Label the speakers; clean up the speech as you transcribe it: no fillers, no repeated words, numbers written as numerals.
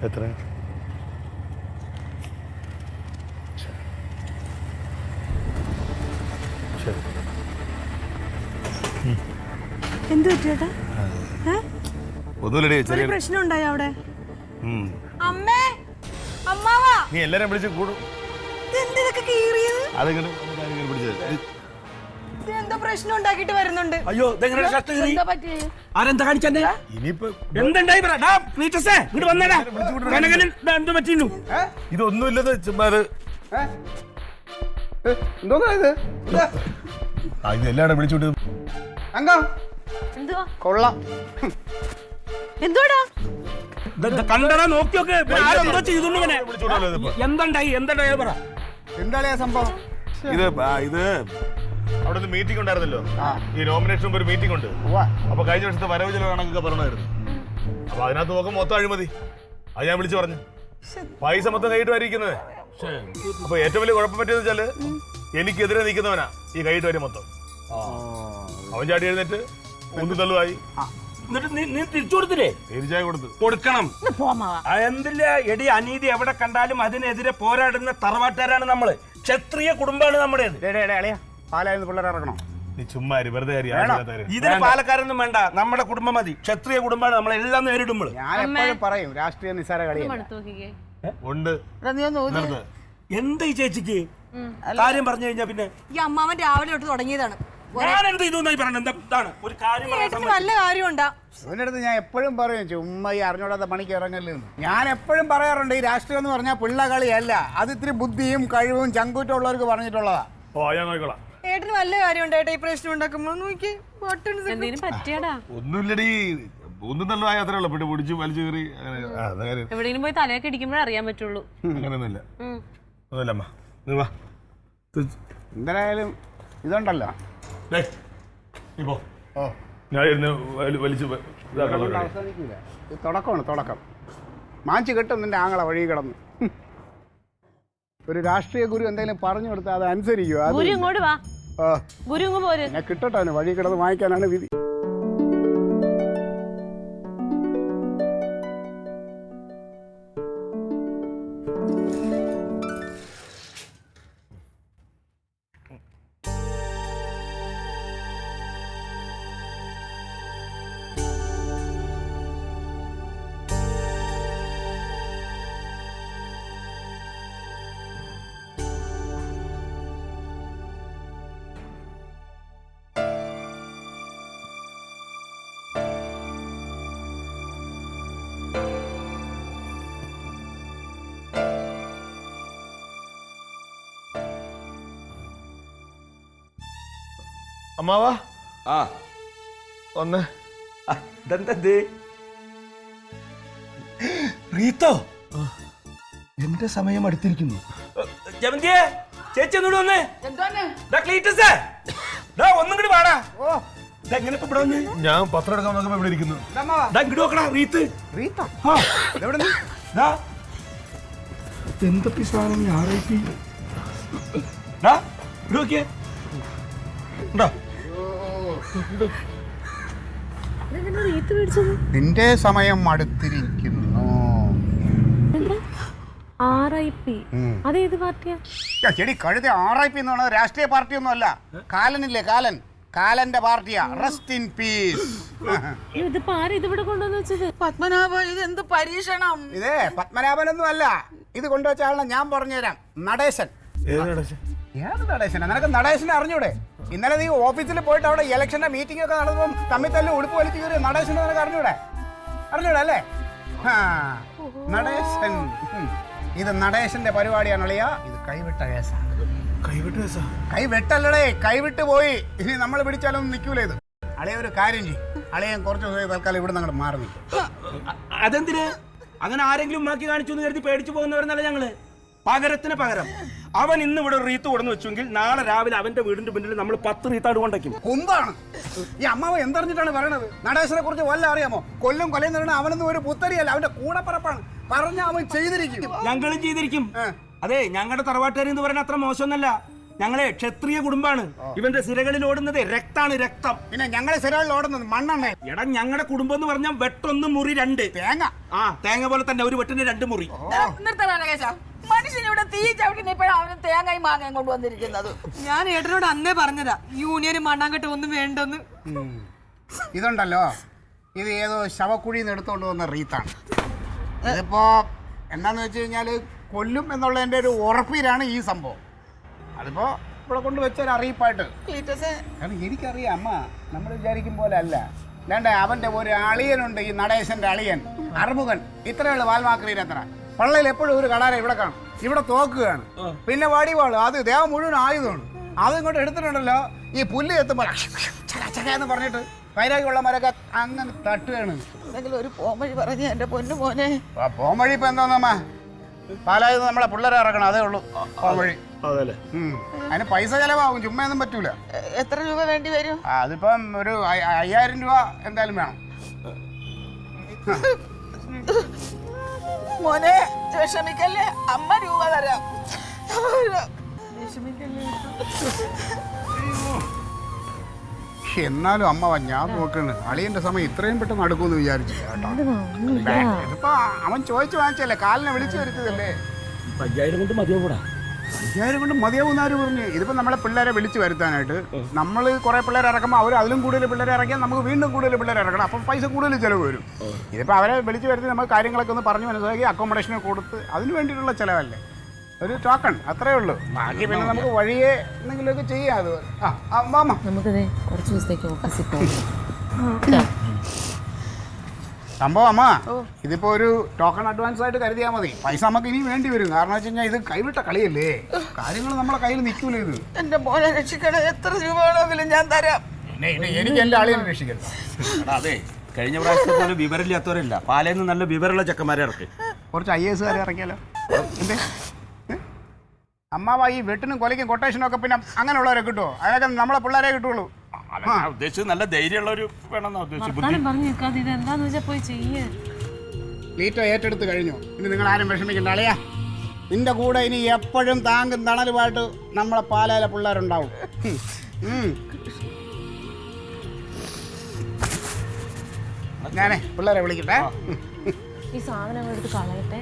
Speaker 1: എത്ര?
Speaker 2: എന്ത് പറ്റിയേട്ടാ?
Speaker 1: ഒന്നുമില്ലടി, ചെറിയ
Speaker 2: പ്രശ്നം ഉണ്ടായോ അവിടെ?
Speaker 3: അമ്മേ, അമ്മാവാ,
Speaker 1: നീ എല്ലാരും വിളിച്ച് കൂടും.
Speaker 3: എന്തോ പ്രശ്നം ഉണ്ടാക്കിട്ട് വരുന്നുണ്ട്.
Speaker 4: അയ്യോ, ആരെന്താ കാണിച്ചെന്നെ?
Speaker 1: ഇതൊന്നുമില്ലത് ചുമ്മാ എല്ലാരും വിളിച്ചോട്ട്
Speaker 5: കൊള്ളാം.
Speaker 4: കണ്ടടാ, നോക്കിയൊക്കെ ആരെന്തോ ചെയ്തു. എന്താണ്ടായി പറ.
Speaker 5: എന്താ സംഭവം?
Speaker 1: ഇത് അവിടെ ഒരു മീറ്റിംഗ് ഉണ്ടായിരുന്നല്ലോ, ഈ നോമിനേഷൻ മുമ്പ് ഒരു മീറ്റിംഗ് ഉണ്ട്. അപ്പൊ കഴിഞ്ഞ വർഷത്തെ വരവ് ചെലവ് കണക്കൊക്കെ പറഞ്ഞായിരുന്നു. അപ്പൊ അതിനകത്ത് നോക്കാം മൊത്തം അഴിമതി. അത് ഞാൻ വിളിച്ചു പറഞ്ഞു. പൈസ മൊത്തം കൈയിട്ട് വരിക്കുന്നത്. അപ്പൊ ഏറ്റവും വലിയ കുഴപ്പം പറ്റിയെന്ന് വെച്ചാല് എനിക്കെതിരെ നിൽക്കുന്നവനാ ഈ കൈയിട്ട് വരി മൊത്തം. അവൻ ചാടി എഴുന്നേറ്റ് ഒന്നു തള്ളുവായി.
Speaker 4: നീ തിരിച്ചു കൊടുത്തില്ലേ?
Speaker 1: തീർച്ചയായും
Speaker 4: കൊടുക്കണം. എന്തില്ല എടി, അനീതി എവിടെ കണ്ടാലും അതിനെതിരെ പോരാടുന്ന തറവാട്ടുകാരാണ് നമ്മള്. ക്ഷത്രിയ കുടുംബമാണ് നമ്മുടെ.
Speaker 5: ഇറങ്ങണോ?
Speaker 1: നീ ചുമ്മാ വെറുതെ
Speaker 4: ഇതിന് പാലക്കാരൊന്നും വേണ്ട, നമ്മുടെ കുടുംബം മതി. ക്ഷത്രിയ കുടുംബമാണ്, നമ്മളെല്ലാം നേരിടുമ്പോൾ.
Speaker 5: ഞാൻ എപ്പോഴും പറയും രാഷ്ട്രീയ നിസ്സാര കളി
Speaker 1: ഉണ്ട്.
Speaker 4: എന്താ ഈ ചേച്ചിക്ക് കാര്യം പറഞ്ഞു കഴിഞ്ഞാ പിന്നെ
Speaker 3: ഈ അമ്മാവൻ രാവിലെ തൊട്ട് തുടങ്ങിയതാണ്.
Speaker 4: ഞാൻ എന്ത് ചെയ്തു എന്താണ് ഒരു കാര്യം
Speaker 3: നല്ല കാര്യമുണ്ടാ.
Speaker 5: അവനടുത്ത് ഞാൻ എപ്പോഴും പറയും ചുമ്മാ ഈ അറിഞ്ഞോടാത്ത പണിക്ക് ഇറങ്ങല്ലേ. ഞാൻ എപ്പോഴും പറയാറുണ്ട് ഈ രാഷ്ട്രീയം എന്ന് പറഞ്ഞാൽ പിള്ള കളിയല്ല, അത് ഇത്തിരി ബുദ്ധിയും കഴിവും ചങ്കൂറ്റം ഉള്ളവർക്ക് പറഞ്ഞിട്ടുള്ളതാ.
Speaker 3: ഏട്ടന് നല്ല കാര്യമുണ്ട്. ഏട്ടാ ഈ പ്രശ്നം ഉണ്ടാക്കുമ്പോ നോക്കി
Speaker 1: ഒന്നുമില്ലടി, ഒന്നും തന്നെ അത്രേ ഉള്ളൂ. പിന്നെ പിടിച്ച് വലിച്ചു കയറി
Speaker 2: എവിടെയെങ്കിലും പോയി തലയൊക്കെ ഇടിക്കുമ്പോഴേ അറിയാൻ പറ്റുള്ളൂ.
Speaker 1: അങ്ങനെയൊന്നുമില്ല. ഒന്നുമില്ലമ്മ, നീ വാ.
Speaker 5: എന്തായാലും ഇതുണ്ടല്ലോ,
Speaker 1: ഞാൻ വലിച്ചു
Speaker 5: അവസാനിക്കൂല. ഇത് തുടക്കമാണ്, തുടക്കം. മാഞ്ച് കെട്ടും നിന്റെ ആങ്ങളെ വഴി കിടന്നു. ഒരു രാഷ്ട്രീയ ഗുരു എന്തെങ്കിലും പറഞ്ഞു കൊടുത്താൽ അത് അനുസരിക്കുമോ? എന്നെ കിട്ടട്ടെ, അവന് വഴി കിടന്ന് വാങ്ങിക്കാനാണ് വിധി.
Speaker 1: അമ്മാവാ, ഒന്ന്
Speaker 4: റീത്തോ, എന്റെ സമയം അടുത്തിരിക്കുന്നു. ചേച്ചി ഒന്നുകൂടി വന്നേ. ഒന്നും കൂടി പാടാ.
Speaker 1: ഞാൻ പത്രം എടുക്കാൻ നോക്കുമ്പോ ഇവിടെ ഇരിക്കുന്നു.
Speaker 4: ഇങ്ങോട്ട് നോക്കടാ. റീത്ത് എന്തൊക്കെ സാധനം ഞായറാഴ്ച നോക്കിയേ.
Speaker 5: നിന്റെ സമയം അടുത്തിരിക്കുന്നു.
Speaker 2: അതേത് പാർട്ടിയാ?
Speaker 5: ചെടി കഴുത RIP എന്ന് പറയുന്നത് രാഷ്ട്രീയ പാർട്ടി ഒന്നും അല്ല. കാലനില്ലേ, കാലന്റെ പാർട്ടിയാ. Rest in peace.
Speaker 3: പത്മനാഭ, ഇത് എന്ത് പരീക്ഷണം?
Speaker 5: ഇതേ പത്മനാഭനൊന്നും അല്ല. ഇത് കൊണ്ടുവച്ച ആളെ ഞാൻ പറഞ്ഞുതരാം. നടേശൻ. ഏത് നടേശനാ? നിനക്ക് നടേശനെ അറിഞ്ഞൂടെ? ഇന്നലെ നീ ഓഫീസിൽ പോയിട്ട് അവിടെ ഇലക്ഷന്റെ മീറ്റിംഗ് ഒക്കെ നടന്നപ്പം തമ്മിൽ തല്ലി ഉടുപ്പ് വലിച്ചു കയറി നടേശനെ നിനക്ക് അറിഞ്ഞൂടെ അല്ലേ? നടേശൻ. ഇത് നടേശന്റെ പരിപാടിയാണുള്ളിയ. ഇത് കൈവിട്ട കേസാണ്. കൈവിട്ടല്ലേ, കൈവിട്ട് പോയി. ഇനി നമ്മൾ പിടിച്ചാലൊന്നും നിൽക്കൂല ഇത്. അളിയ ഒരു കാര്യം ചെയ്യും, അളിയൻ കുറച്ച് ദിവസം തൽക്കാലം ഇവിടെ നിന്ന് അങ്ങോട്ട് മാറി.
Speaker 4: അതെന്തിന്? അങ്ങനെ ആരെങ്കിലും മാക്കി കാണിച്ചു എന്ന് കരുതി പേടിച്ചു പോകുന്നവരെന്നല്ല ഞങ്ങള്. പകരത്തിന് പകരം അവൻ ഇന്ന് ഇവിടെ റീത്ത് കൊടുന്ന് വെച്ചെങ്കിൽ നാളെ രാവിലെ അവന്റെ വീടിന്റെ മുന്നിൽ നമ്മൾ 10 റീത്താട് കൊണ്ടേക്കും.
Speaker 5: കുന്താണ് ഈ അമ്മാവ് എന്തറിഞ്ഞിട്ടാണ് പറയണത്? നടേശനെ കുറിച്ച് വല്ല അറിയാമോ? കൊല്ലം എന്ന് അവനൊന്നും ഒരു പുത്തരിയല്ല, അവന്റെ കൂടപ്പറപ്പാണ്. പറഞ്ഞ അവൻ ചെയ്തിരിക്കും.
Speaker 4: ഞങ്ങളും ചെയ്തിരിക്കും. അതെ, ഞങ്ങളുടെ തറവാട്ടുകാർ എന്ന് പറയുന്ന അത്ര മോശമൊന്നല്ല. ഞങ്ങളെ ക്ഷത്രിയ കുടുംബാണ്. ഇവന്റെ സിരകളിൽ ഓടുന്നത് രക്താണ്, രക്തം.
Speaker 5: പിന്നെ ഞങ്ങളെ സ്ഥലങ്ങളിൽ ഓടുന്നത് മണ്ണെണ്ണ.
Speaker 4: എടാ ഞങ്ങളുടെ കുടുംബം എന്ന് പറഞ്ഞാൽ വെട്ടൊന്ന് മുറി രണ്ട്
Speaker 5: തേങ്ങ.
Speaker 4: ആ തേങ്ങ പോലെ തന്നെ ഒരു വെട്ടിന് 2 മുറി.
Speaker 3: നിർത്തലാണ് കേശ. മനുഷ്യനിവിടെ തീ ചവിട്ടി ഇപ്പോഴും അവന് തേങ്ങയും മാങ്ങയും കൊണ്ടുവന്നിരിക്കുന്നത്. ഞാൻ ഏട്ടനോട് അന്നേ പറഞ്ഞതാ യൂണിയനും മണ്ണാങ്കട്ട ഒന്നും വേണ്ടെന്ന്.
Speaker 5: ഇതുണ്ടല്ലോ, ഇത് ഏതോ ശവക്കുഴിന്ന് എടുത്തോണ്ട് വന്ന റീത്താണ്. ഇതിപ്പോ എന്താന്ന് വെച്ച് കഴിഞ്ഞാല് കൊല്ലും എന്നുള്ളതിന്റെ ഒരു ഉറപ്പിലാണ് ഈ സംഭവം. അതിപ്പോ ഇവിടെ കൊണ്ട് വെച്ചൊരു അറിയിപ്പായിട്ട്. കാരണം എനിക്കറിയാം അമ്മ, നമ്മൾ വിചാരിക്കും പോലെ അല്ല. അല്ലാണ്ട് അവന്റെ ഒരു അളിയനുണ്ട്, ഈ നടേശന്റെ അളിയൻ അറുമുഖൻ. ഇത്രയുള്ള വാൽമാക്രീരത്ര പള്ളയിൽ എപ്പോഴും ഒരു കടാര ഇവിടെ കാണും. ഇവിടെ തോക്കുകയാണ്, പിന്നെ വടിവാള്, അത് ദേവം മുഴുവൻ ആയുധമാണ്. അത് ഇങ്ങോട്ട് എടുത്തിട്ടുണ്ടല്ലോ, ഈ പുല്ല് എത്തുമ്പോൾ എന്ന് പറഞ്ഞിട്ട് വൈരാഗ്യമുള്ളമാരൊക്കെ അങ്ങനെ തട്ടുകയാണ്.
Speaker 3: ഒരു പോംവഴി പറഞ്ഞ എന്റെ പൊന്നു മോനെ.
Speaker 5: പോംവഴി ഇപ്പൊ എന്താന്നമ്മ, പാലായത് നമ്മളെ പിള്ളേരെ ഇറക്കണം, അതേ ഉള്ളൂ പോംവഴി. അതിന് പൈസ ചെലവാകും, ചുമ്മാ ഒന്നും പറ്റൂല.
Speaker 3: എത്ര രൂപ വേണ്ടി വരും?
Speaker 5: അതിപ്പം ഒരു 5000 രൂപ എന്തായാലും വേണം.
Speaker 3: മോനെ വിഷമിക്കല്ലേ, അമ്മ രൂപ തരാം.
Speaker 5: എന്നാലും അമ്മ ഞാൻ നോക്കണ്, അളിയന്റെ സമയം ഇത്രയും പെട്ടെന്ന് അടുക്കുമെന്ന് വിചാരിച്ചു കേട്ടോ. ഇതിപ്പോ അവൻ ചോദിച്ചു വാങ്ങിച്ചല്ലേ, കാലിനെ വിളിച്ചു വരുത്തതല്ലേ.
Speaker 4: 5000 കൊണ്ട് മതിയാവൂടാ.
Speaker 5: 5000 കൊണ്ട് മതിയാവും ആര് പറഞ്ഞു? ഇതിപ്പോ നമ്മളെ പിള്ളേരെ വിളിച്ചു വരുത്താനായിട്ട് നമ്മൾ കുറെ പിള്ളേരെ ഇറക്കുമ്പോൾ അവർ അതിലും കൂടുതൽ പിള്ളേരെ ഇറക്കിയാൽ നമുക്ക് വീണ്ടും കൂടുതൽ പിള്ളേരെ ഇറക്കണം. അപ്പം പൈസ കൂടുതൽ ചിലവ് വരും. ഇതിപ്പോൾ അവരെ വിളിച്ചു വരുത്തി നമുക്ക് കാര്യങ്ങളൊക്കെ ഒന്ന് പറഞ്ഞു മനസ്സിലാക്കി അക്കോമഡേഷനെ കൊടുത്ത് അതിന് വേണ്ടിയിട്ടുള്ള ചിലവല്ലേ, ഒരു ടോക്കൺ, അത്രേ ഉള്ളൂ. ബാക്കി പിന്നെ നമുക്ക് വഴിയെ എന്തെങ്കിലുമൊക്കെ ചെയ്യാം. അത് മാമ
Speaker 2: നമുക്കതേ കുറച്ച് ദിവസത്തേക്ക് ഓഫീസിൽ പോകും.
Speaker 5: സംഭവം അമ്മ, ഇതിപ്പോ ഒരു ടോക്കൺ അഡ്വാൻസ് ആയിട്ട് കരുതിയാൽ മതി. പൈസ നമുക്ക് ഇനി വേണ്ടി വരും. കാരണം വെച്ച് കഴിഞ്ഞാൽ ഇത് കൈവിട്ട കളിയല്ലേ, കാര്യങ്ങൾ നമ്മളെ കയ്യിൽ നിൽക്കൂല. ഇത്
Speaker 3: എന്റെ മോനെ രക്ഷിക്കണം, എത്ര രൂപ വേണമെങ്കിലും ഞാൻ തരാം.
Speaker 5: എനിക്ക് എന്റെ ആളിനെ രക്ഷിക്കരുത്.
Speaker 4: അതെ, കഴിഞ്ഞ പ്രാവശ്യത്തെ പോലെ വിവരമില്ലാത്തവരല്ല, പാലയിൽ നല്ല വിവരമുള്ള ചെക്കന്മാരെ ഇറക്കി.
Speaker 5: കുറച്ച് IAS ഇറക്കിയാലോ? എന്തേ അമ്മാവ, ഈ വെട്ടിനും കൊലയ്ക്കും കൊട്ടേഷനും ഒക്കെ പിന്നെ അങ്ങനെയുള്ളവരെ കിട്ടുമോ? അതിനൊക്കെ നമ്മളെ പിള്ളേരെ കിട്ടുള്ളൂ.
Speaker 4: ഉദ്ദേശിച്ചത് നല്ല ധൈര്യമുള്ളവർ വേണമെന്നാ ഉദ്ദേശിച്ചത്.
Speaker 2: പറഞ്ഞു നിൽക്കാതെ ഇത് എന്താന്ന് വെച്ചാൽ പോയി ചെയ്യേ.
Speaker 5: ലീറ്റോ ഏറ്റെടുത്ത് കഴിഞ്ഞു. ഇനി നിങ്ങൾ ആരും വിഷമിക്കണ്ട അളിയാ. നിന്റെ കൂടെ ഇനി എപ്പോഴും താങ്കും തണലുമായിട്ട് നമ്മളെ പാലായിലെ പിള്ളേരുണ്ടാവും. ഞാനേ പിള്ളേരെ വിളിക്കട്ടെ.
Speaker 2: ഈ സാധനം എടുത്ത് കളയട്ടെ.